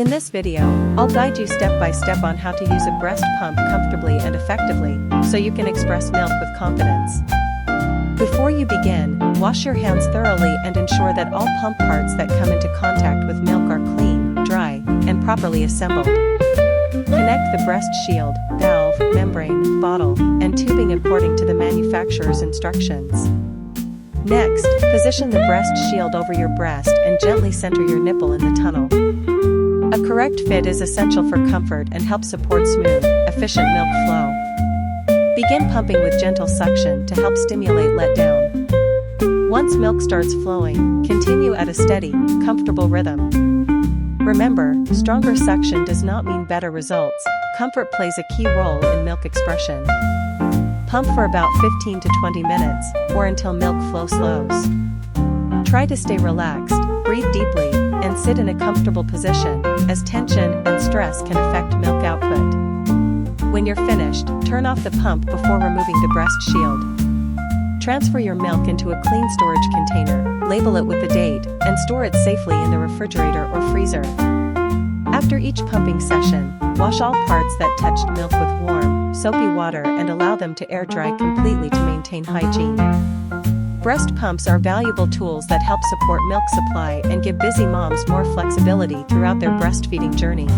In this video, I'll guide you step by step on how to use a breast pump comfortably and effectively, so you can express milk with confidence. Before you begin, wash your hands thoroughly and ensure that all pump parts that come into contact with milk are clean, dry, and properly assembled. Connect the breast shield, valve, membrane, bottle, and tubing according to the manufacturer's instructions. Next, position the breast shield over your breast and gently center your nipple in the tunnel. A correct fit is essential for comfort and helps support smooth, efficient milk flow. Begin pumping with gentle suction to help stimulate letdown. Once milk starts flowing, continue at a steady, comfortable rhythm. Remember, stronger suction does not mean better results. Comfort plays a key role in milk expression. Pump for about 15 to 20 minutes, or until milk flow slows. Try to stay relaxed, breathe deeply, and sit in a comfortable position, as tension and stress can affect milk output. When you're finished, turn off the pump before removing the breast shield. Transfer your milk into a clean storage container, label it with the date, and store it safely in the refrigerator or freezer. After each pumping session, wash all parts that touched milk with warm, soapy water and allow them to air dry completely to maintain hygiene. Breast pumps are valuable tools that help support milk supply and give busy moms more flexibility throughout their breastfeeding journey.